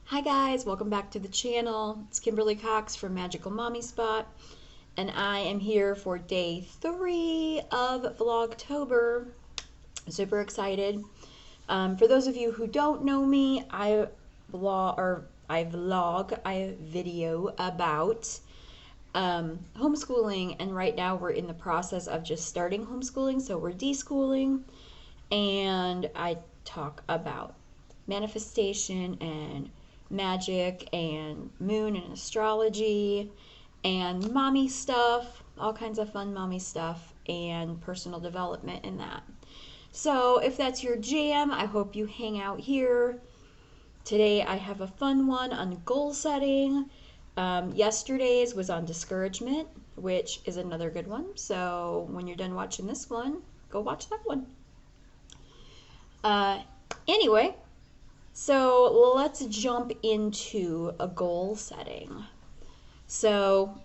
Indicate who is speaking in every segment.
Speaker 1: Hi guys, welcome back to the channel. It's Kimberly Cox from Magical Mommy Spot, and I am here for day 3 of Vlogtober. Super excited. For those of you who don't know me, I video about homeschooling, and right now we're in the process of just starting homeschooling, so we're deschooling, and I talk about manifestation and magic and moon and astrology and mommy stuff, all kinds of fun mommy stuff and personal development in that. So if that's your jam, I hope you hang out here. Today I have a fun one on goal setting. Yesterday's was on discouragement, which is another good one. So when you're done watching this one, go watch that one. Anyway, so let's jump into a goal setting. So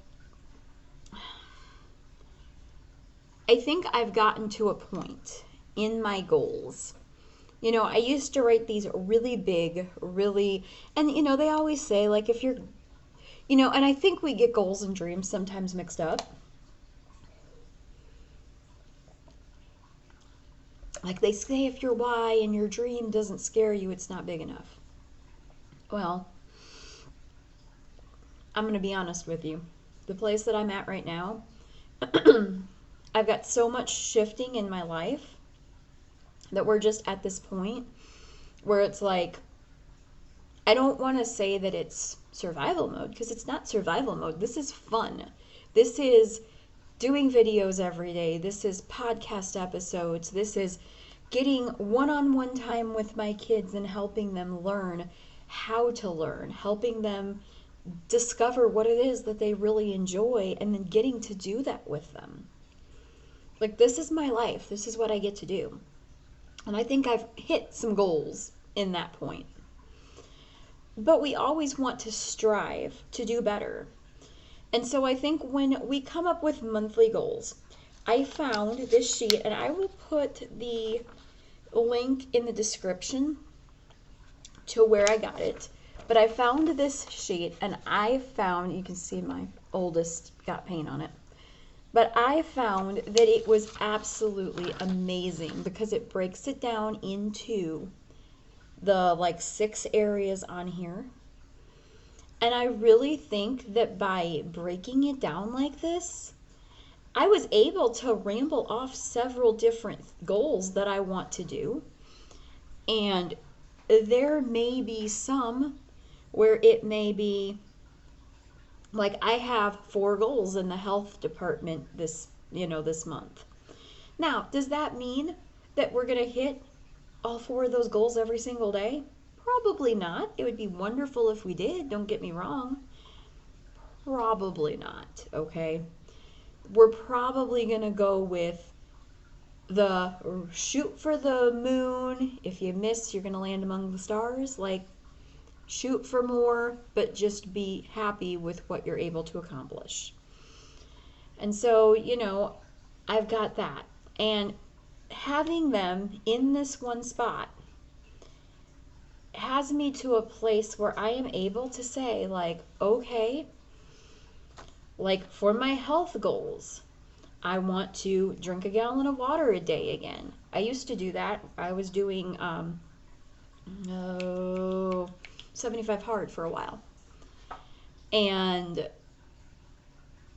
Speaker 1: I think I've gotten to a point in my goals. You know, I used to write these really big, and you know, they always say, like, if you're, you know, and I think we get goals and dreams sometimes mixed up. Like they say, if your why and your dream doesn't scare you, it's not big enough. Well, I'm going to be honest with you. The place that I'm at right now, I've got so much shifting in my life that we're just at this point where it's like, I don't want to say that it's survival mode, because it's not survival mode. This is fun. This is doing videos every day. This is podcast episodes. This is getting one-on-one time with my kids and helping them learn how to learn, helping them discover what it is that they really enjoy, and then getting to do that with them. Like, this is my life. This is what I get to do. And I think I've hit some goals in that point. But we always want to strive to do better. And so I think when we come up with monthly goals, I found this sheet, and I will put the link in the description to where I got it. But I found this sheet, and I found, you can see my oldest got paint on it, but I found that it was absolutely amazing because it breaks it down into the like 6 areas on here. And I really think that by breaking it down like this, I was able to ramble off several different goals that I want to do. And there may be some where it may be like I have 4 goals in the health department this month. Now, does that mean that we're going to hit all 4 of those goals every single day? Probably not. It would be wonderful if we did, don't get me wrong. Probably not, okay? We're probably going to go with the shoot for the moon. If you miss, you're going to land among the stars. Like, shoot for more, but just be happy with what you're able to accomplish. And so, you know, I've got that. And having them in this one spot has me to a place where I am able to say, like, okay, like for my health goals, I want to drink a gallon of water a day again. I used to do that. I was doing 75 hard for a while. And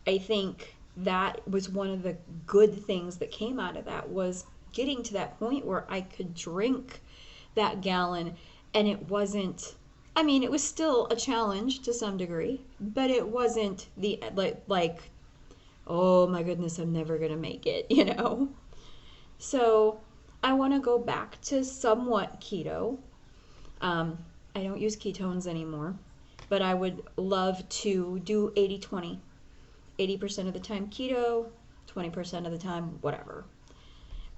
Speaker 1: I think that was one of the good things that came out of that, was getting to that point where I could drink that gallon, and it wasn't, I mean, it was still a challenge to some degree, but it wasn't the like oh my goodness, I'm never gonna make it, you know. So I want to go back to somewhat keto. I don't use ketones anymore, but I would love to do 80-20. 80% of the time keto, 20% of the time whatever.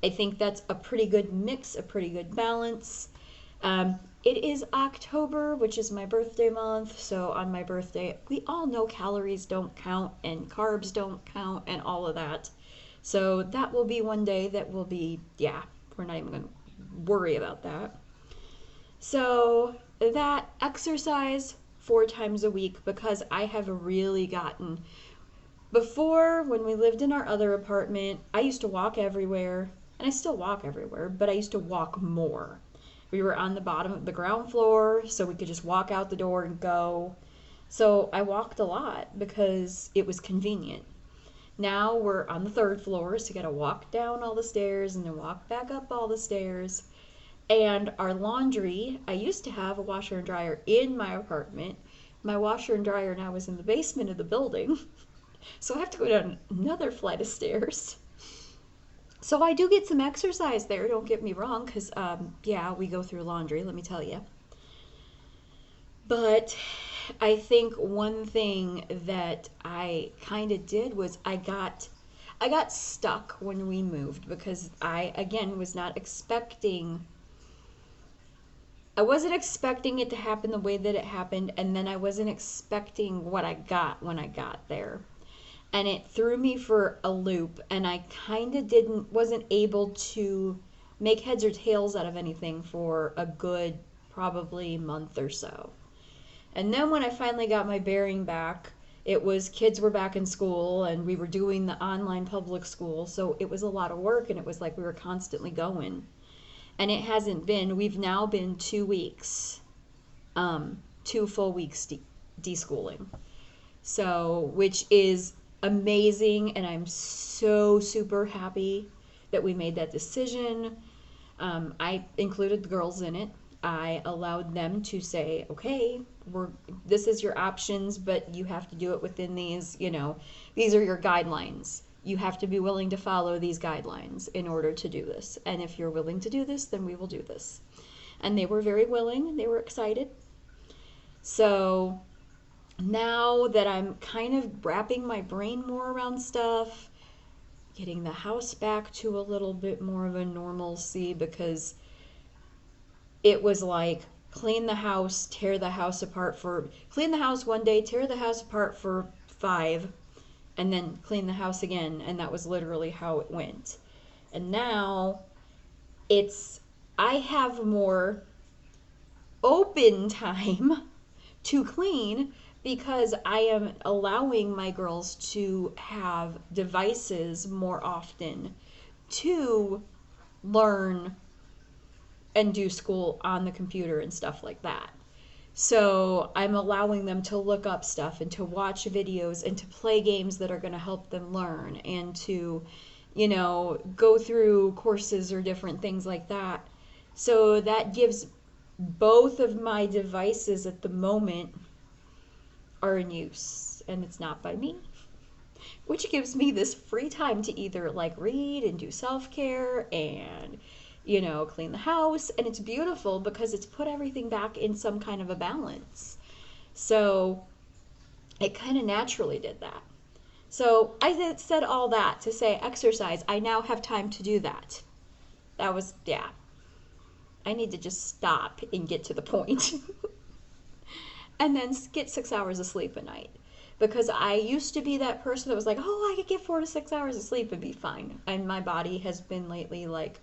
Speaker 1: I think that's a pretty good mix, a pretty good balance. It is October, which is my birthday month, so on my birthday, we all know calories don't count and carbs don't count and all of that. So that will be one day that will be, yeah, we're not even going to worry about that. So that exercise 4 times a week, because I have really gotten, before, when we lived in our other apartment, I used to walk everywhere, and I still walk everywhere, but I used to walk more. We were on the bottom of the ground floor, so we could just walk out the door and go. So I walked a lot because it was convenient. Now we're on the 3rd floor, so you gotta walk down all the stairs and then walk back up all the stairs. And our laundry, I used to have a washer and dryer in my apartment. My washer and dryer now is in the basement of the building. So I have to go down another flight of stairs. So I do get some exercise there, don't get me wrong, because, yeah, we go through laundry, let me tell you. But I think one thing that I kind of did was I got stuck when we moved, because I, again, I wasn't expecting it to happen the way that it happened, and then I wasn't expecting what I got when I got there. And it threw me for a loop, and I kind of wasn't able to make heads or tails out of anything for a good probably month or so. And then when I finally got my bearing back, it was kids were back in school, and we were doing the online public school, so it was a lot of work, and it was like we were constantly going. And it hasn't been, we've now been 2 weeks, 2 full weeks deschooling. So, which is amazing, and I'm so super happy that we made that decision. I included the girls in it. I allowed them to say, okay, this is your options, but you have to do it within these, these are your guidelines. You have to be willing to follow these guidelines in order to do this. And if you're willing to do this, then we will do this. And they were very willing, and they were excited. So now that I'm kind of wrapping my brain more around stuff, getting the house back to a little bit more of a normalcy, because it was like clean the house, tear the house apart clean the house one day, tear the house apart for 5, and then clean the house again, and that was literally how it went. And now I have more open time to clean, because I am allowing my girls to have devices more often to learn and do school on the computer and stuff like that. So I'm allowing them to look up stuff and to watch videos and to play games that are going to help them learn, and to, go through courses or different things like that. So that gives both of my devices at the moment are in use, and it's not by me, which gives me this free time to either read and do self-care and clean the house. And it's beautiful because it's put everything back in some kind of a balance. So it kind of naturally did that. So I said all that to say exercise. I now have time to do that. That was, yeah. I need to just stop and get to the point. And then get 6 hours of sleep a night. Because I used to be that person that was like, oh, I could get 4 to 6 hours of sleep and be fine. And my body has been lately like,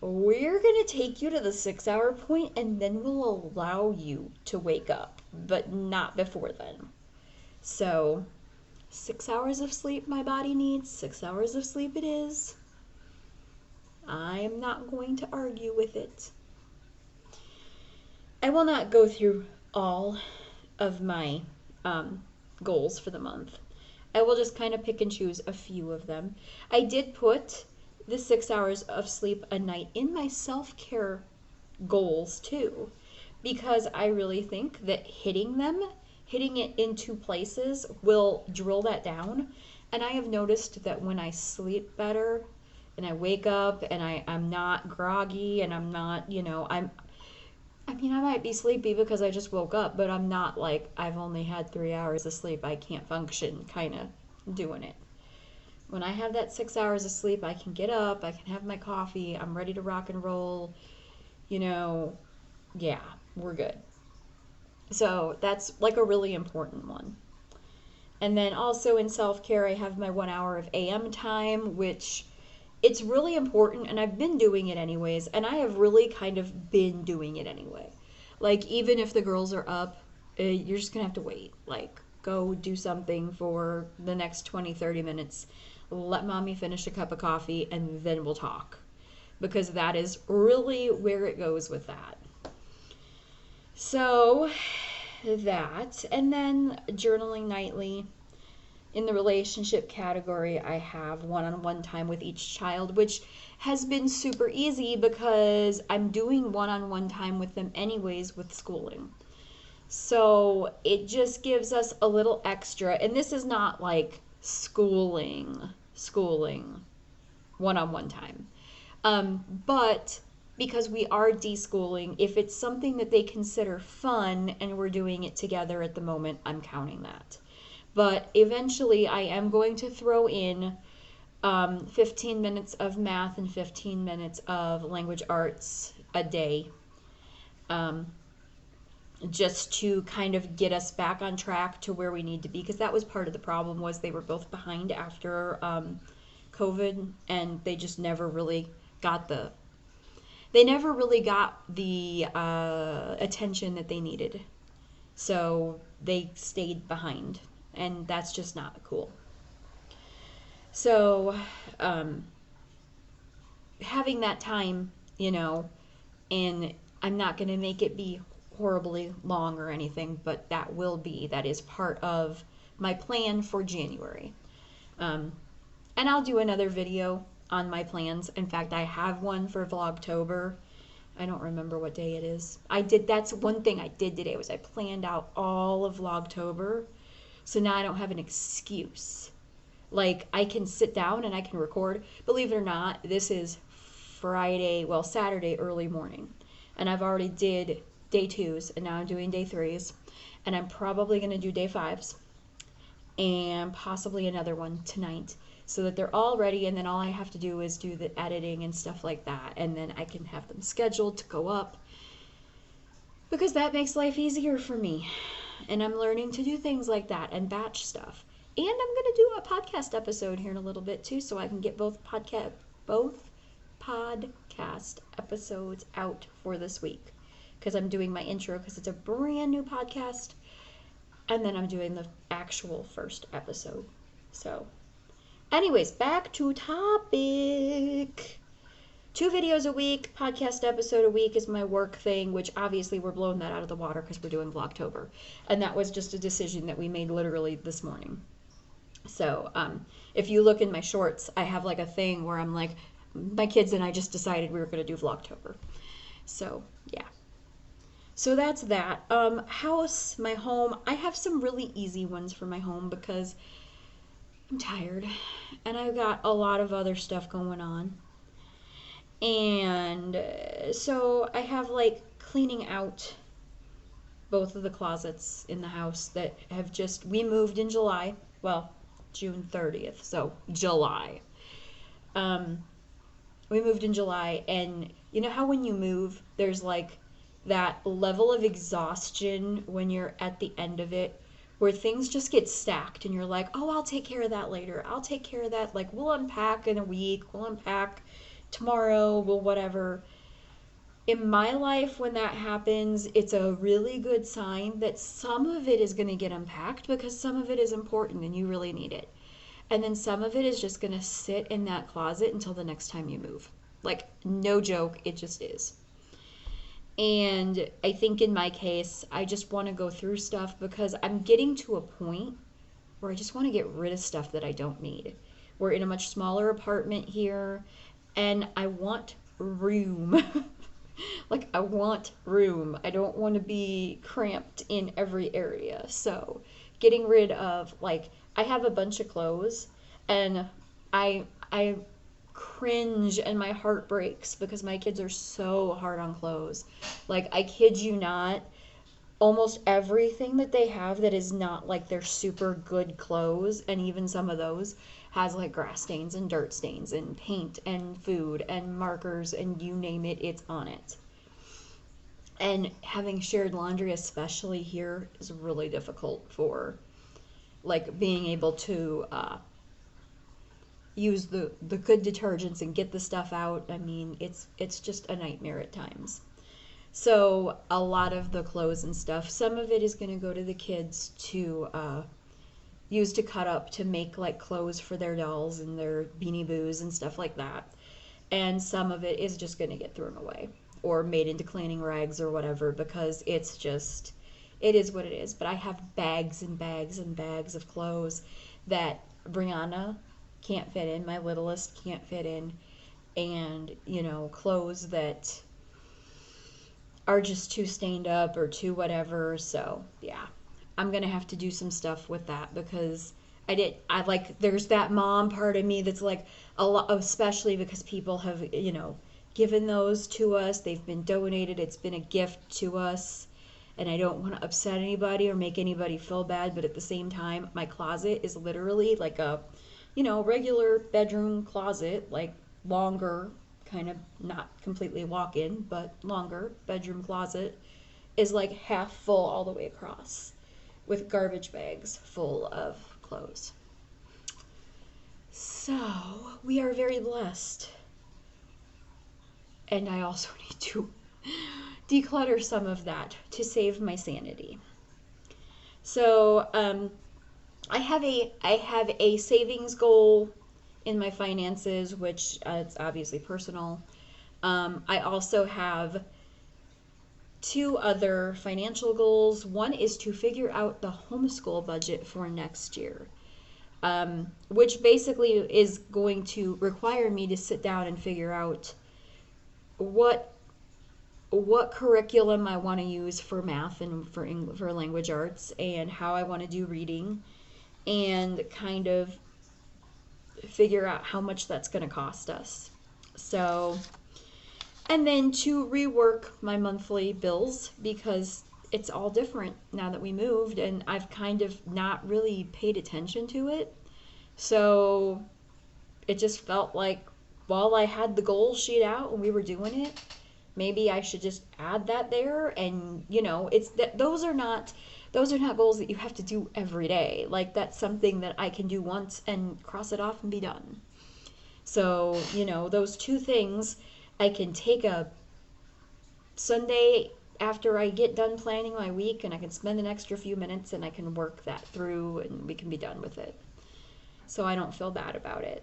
Speaker 1: we're going to take you to the 6-hour point, and then we'll allow you to wake up, but not before then. So 6 hours of sleep my body needs, 6 hours of sleep it is. I'm not going to argue with it. I will not go through all of my goals for the month. I will just kind of pick and choose a few of them. I did put the 6 hours of sleep a night in my self-care goals too, because I really think that hitting it in 2 places will drill that down. And I have noticed that when I sleep better and I wake up and I'm not groggy and I'm not, I might be sleepy because I just woke up, but I'm not like I've only had 3 hours of sleep, I can't function kind of doing it. When I have that 6 hours of sleep, I can get up, I can have my coffee, I'm ready to rock and roll, yeah, we're good. So that's like a really important one. And then also in self-care, I have my 1 hour of AM time, which it's really important, and I've been doing it anyways, and I have really kind of been doing it anyway. Like, even if the girls are up, you're just gonna have to wait. Like, go do something for the next 20-30 minutes. Let mommy finish a cup of coffee and then we'll talk. Because that is really where it goes with that. So, that. And then journaling nightly. In the relationship category, I have one-on-one time with each child, which has been super easy because I'm doing one-on-one time with them anyways with schooling. So it just gives us a little extra. And this is not like schooling one-on-one time. But because we are deschooling, if it's something that they consider fun and we're doing it together at the moment, I'm counting that. But eventually I am going to throw in 15 minutes of math and 15 minutes of language arts a day, just to kind of get us back on track to where we need to be, because that was part of the problem, was they were both behind after COVID, and they just never really got the attention that they needed. So they stayed behind, and that's just not cool. So having that time, and I'm not going to make it be horribly long or anything, but that is part of my plan for January. And I'll do another video on my plans. In fact, I have one for Vlogtober. I don't remember what day it is. That's one thing I did today, was I planned out all of Vlogtober. So now I don't have an excuse. Like, I can sit down and I can record. Believe it or not, this is Saturday early morning. And I've already did day 2s, and now I'm doing day 3s. And I'm probably going to do day 5s. And possibly another one tonight, so that they're all ready, and then all I have to do is do the editing and stuff like that, and then I can have them scheduled to go up, because that makes life easier for me, and I'm learning to do things like that and batch stuff. And I'm going to do a podcast episode here in a little bit too, so I can get both podcast episodes out for this week, because I'm doing my intro, because it's a brand new podcast, and then I'm doing the actual first episode. So anyways, back to topic. 2 videos a week, podcast episode a week is my work thing, which obviously we're blowing that out of the water because we're doing Vlogtober. And that was just a decision that we made literally this morning. So if you look in my shorts, I have like a thing where I'm like, my kids and I just decided we were going to do Vlogtober. So yeah. So that's that. House, my home. I have some really easy ones for my home because I'm tired and I've got a lot of other stuff going on. And so I have like cleaning out both of the closets in the house that have we moved in July. Well, June 30th, so July. We moved in July, and you know how when you move, there's like that level of exhaustion when you're at the end of it, where things just get stacked and you're like, oh, I'll take care of that later. I'll take care of that. Like, we'll unpack in a week. We'll unpack tomorrow. We'll whatever. In my life, when that happens, it's a really good sign that some of it is going to get unpacked because some of it is important and you really need it. And then some of it is just going to sit in that closet until the next time you move. Like, no joke, it just is. And I think in my case, I just want to go through stuff because I'm getting to a point where I just want to get rid of stuff that I don't need. We're in a much smaller apartment here, and I want room. Like, I want room. I don't want to be cramped in every area. So, getting rid of, like, I have a bunch of clothes, and I cringe and my heart breaks because my kids are so hard on clothes. Like, I kid you not, almost everything that they have that is not like their super good clothes, and even some of those, has like grass stains and dirt stains and paint and food and markers and you name it, it's on it. And having shared laundry, especially here, is really difficult for like being able to use the good detergents and get the stuff out. I mean, it's just a nightmare at times. So a lot of the clothes and stuff, some of it is going to go to the kids to use to cut up to make like clothes for their dolls and their Beanie Boos and stuff like that. And some of it is just going to get thrown away or made into cleaning rags or whatever, because it's just, it is what it is. But I have bags and bags and bags of clothes that Brianna can't fit in, my littlest can't fit in, and, you know, clothes that are just too stained up or too whatever. So yeah, I'm gonna have to do some stuff with that, because I like, there's that mom part of me that's like, a lot, especially because people have, you know, given those to us, they've been donated, it's been a gift to us, and I don't want to upset anybody or make anybody feel bad, but at the same time, my closet is literally like a, you know, regular bedroom closet, like longer, kind of not completely walk-in, but longer bedroom closet is like half full all the way across with garbage bags full of clothes. So we are very blessed. And I also need to declutter some of that to save my sanity. So I have a savings goal in my finances, which it's obviously personal. I also have two other financial goals. One is to figure out the homeschool budget for next year, which basically is going to require me to sit down and figure out what curriculum I want to use for math and for language arts, and how I want to do reading, and kind of figure out how much that's going to cost us. So, and then to rework my monthly bills, because it's all different now that we moved, and I've kind of not really paid attention to it. So it just felt like while I had the goal sheet out and we were doing it, maybe I should just add that there. And you know, it's that those are not goals that you have to do every day. Like, that's something that I can do once and cross it off and be done. So, you know, those two things, I can take a Sunday after I get done planning my week, and I can spend an extra few minutes and I can work that through and we can be done with it. So I don't feel bad about it.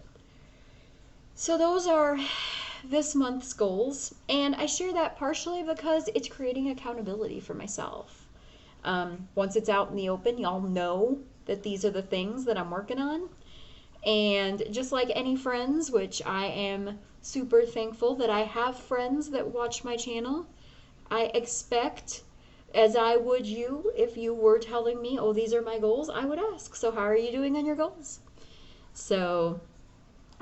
Speaker 1: So those are this month's goals, and I share that partially because it's creating accountability for myself. Once it's out in the open, y'all know that these are the things that I'm working on. And just like any friends, which I am super thankful that I have friends that watch my channel, I expect, as I would you, if you were telling me, oh, these are my goals, I would ask, so how are you doing on your goals? So,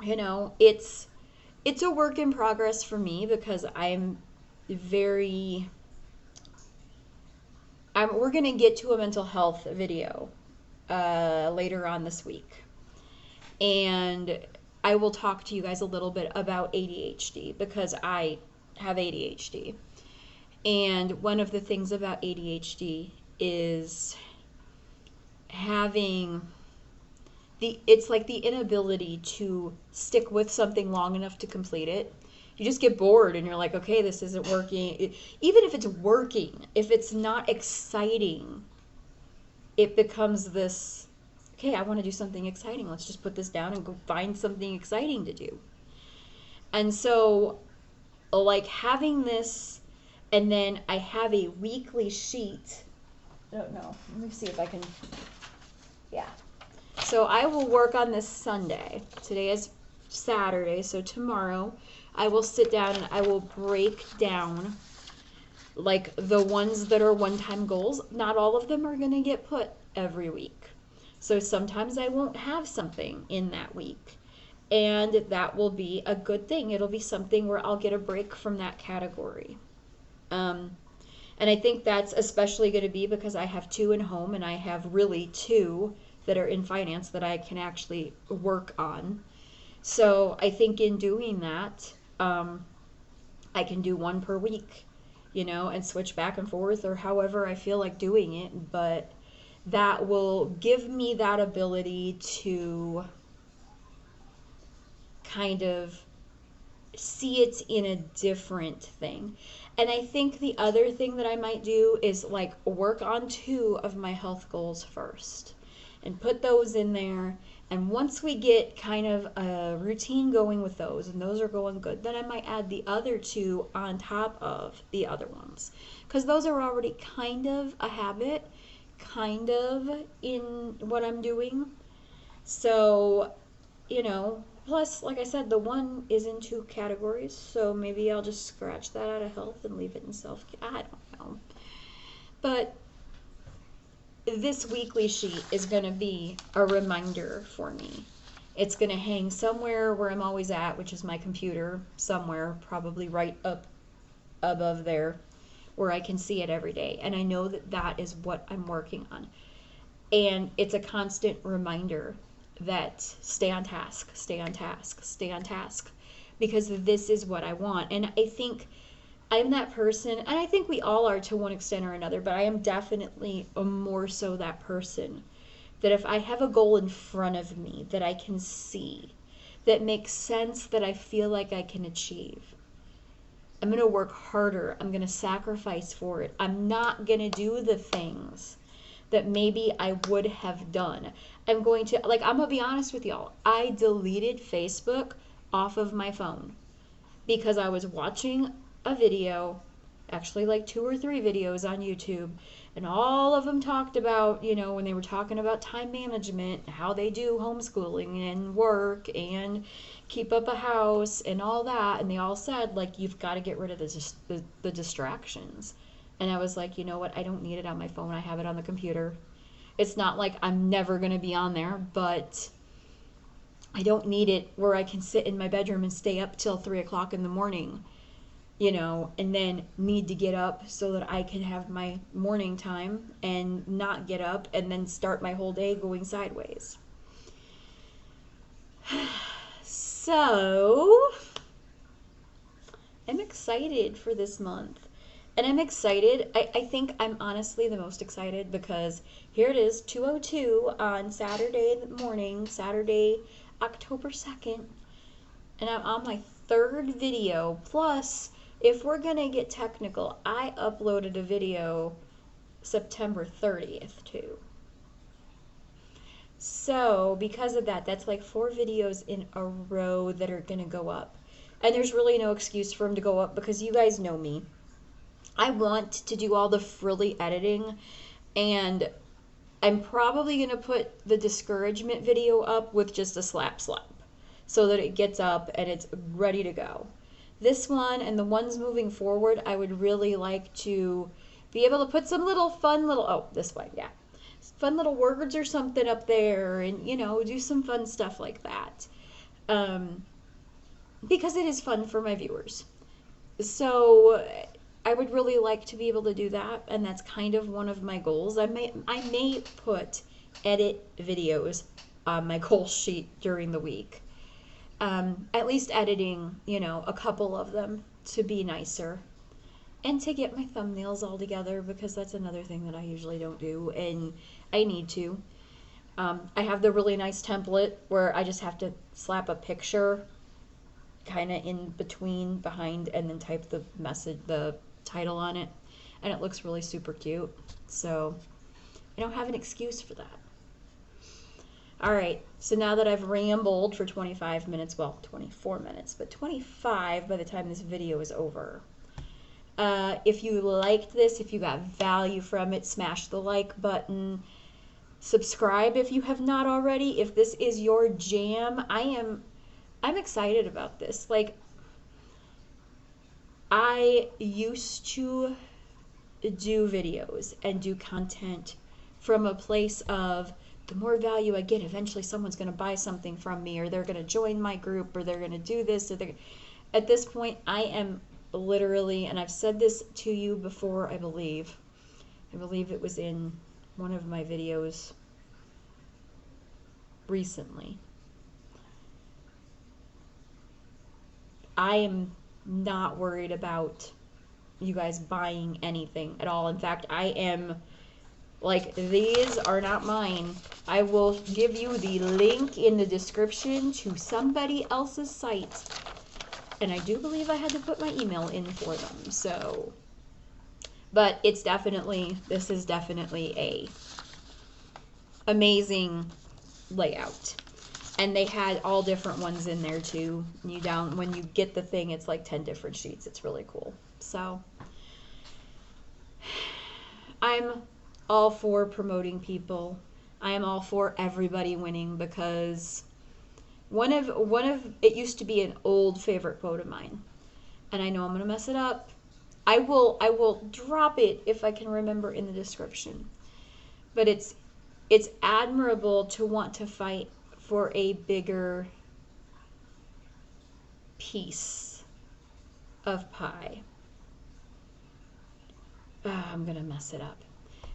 Speaker 1: you know, it's a work in progress for me, because we're going to get to a mental health video later on this week. And I will talk to you guys a little bit about ADHD, because I have ADHD. And one of the things about ADHD is having it's like the inability to stick with something long enough to complete it. You just get bored and you're like, okay, this isn't working. Even if it's working, if it's not exciting, it becomes this, okay, I want to do something exciting. Let's just put this down and go find something exciting to do. And so, like, having this, and then I have a weekly sheet. I don't know. Let me see if I can, yeah. So I will work on this Sunday. Today is Saturday, so tomorrow I will sit down and I will break down, like, the ones that are one-time goals. Not all of them are going to get put every week. So sometimes I won't have something in that week. And that will be a good thing. It'll be something where I'll get a break from that category. And I think that's especially going to be because I have two in home, and I have really two that are in finance that I can actually work on. So I think in doing that, I can do one per week, you know, and switch back and forth, or however I feel like doing it. But that will give me that ability to kind of see it in a different thing. And I think the other thing that I might do is like work on 2 of my health goals first and put those in there. And once we get kind of a routine going with those, and those are going good, then I might add the other 2 on top of the other ones. Because those are already kind of a habit, kind of in what I'm doing. So, you know, plus, like I said, the one is in 2 categories, so maybe I'll just scratch that out of health and leave it in self-care. I don't know. But this weekly sheet is going to be a reminder for me. It's going to hang somewhere where I'm always at, which is my computer, somewhere, probably right up above there, where I can see it every day. And I know that that is what I'm working on. And it's a constant reminder that stay on task, stay on task, stay on task, because this is what I want. And I think I'm that person, and I think we all are to one extent or another, but I am definitely more so that person that if I have a goal in front of me that I can see, that makes sense, that I feel like I can achieve, I'm going to work harder. I'm going to sacrifice for it. I'm not going to do the things that maybe I would have done. I'm going to, like, I'm going to be honest with y'all. I deleted Facebook off of my phone because I was watching a video, actually like 2 or 3 videos on YouTube, and all of them talked about, you know, when they were talking about time management, how they do homeschooling and work and keep up a house and all that, and they all said, like, you've got to get rid of the distractions. And I was like, you know what, I don't need it on my phone, I have it on the computer. It's not like I'm never going to be on there, but I don't need it where I can sit in my bedroom and stay up till 3 o'clock in the morning, you know, and then need to get up so that I can have my morning time and not get up and then start my whole day going sideways. So, I'm excited for this month. And I'm excited. I think I'm honestly the most excited because here it is, 2:02 on Saturday morning, Saturday, October 2nd. And I'm on my 3rd video. Plus, if we're going to get technical, I uploaded a video September 30th too. So, because of that, that's like 4 videos in a row that are going to go up. And there's really no excuse for them to go up because you guys know me. I want to do all the frilly editing, and I'm probably going to put the discouragement video up with just a slap so that it gets up and it's ready to go. This one and the ones moving forward, I would really like to be able to put some little fun little, oh, this way, yeah. Fun little words or something up there and, you know, do some fun stuff like that. Because it is fun for my viewers. So I would really like to be able to do that, and that's kind of one of my goals. I may put edit videos on my goal sheet during the week. At least editing, you know, a couple of them to be nicer. And to get my thumbnails all together, because that's another thing that I usually don't do, and I need to. I have the really nice template where I just have to slap a picture kind of in between, behind, and then type the message, the title on it, and it looks really super cute. So I don't have an excuse for that. Alright, so now that I've rambled for 25 minutes, well, 24 minutes, but 25 by the time this video is over. If you liked this, if you got value from it, smash the like button. Subscribe if you have not already. If this is your jam, I'm excited about this. Like, I used to do videos and do content from a place of the more value I get, eventually someone's going to buy something from me, or they're going to join my group, or they're going to do this. Or at this point, I am literally, and I've said this to you before, I believe it was in one of my videos recently. I am not worried about you guys buying anything at all. In fact, I am like, these are not mine. I will give you the link in the description to somebody else's site And I do believe I had to put my email in for them, so. But it's definitely, this is definitely a amazing layout. And they had all different ones in there too. When you get the thing, it's like 10 different sheets. It's really cool. So I'm all for promoting people. I am all for everybody winning, because one of it used to be an old favorite quote of mine. And I know I'm going to mess it up. I will drop it if I can remember in the description. But it's admirable to want to fight for a bigger piece of pie. I'm gonna mess it up.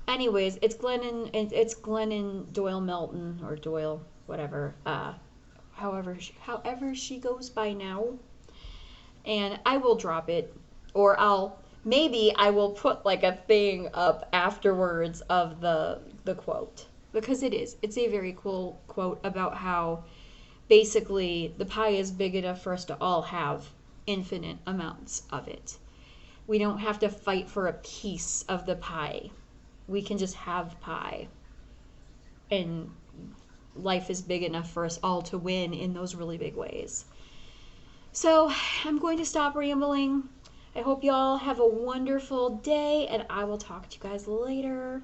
Speaker 1: Anyways, it's Glennon Doyle Melton, or Doyle, whatever. However she goes by now. And I will drop it, or maybe I will put like a thing up afterwards of the quote, because it's a very cool quote about how basically the pie is big enough for us to all have infinite amounts of it. We don't have to fight for a piece of the pie. We can just have pie. And life is big enough for us all to win in those really big ways. So I'm going to stop rambling. I hope y'all have a wonderful day, and I will talk to you guys later.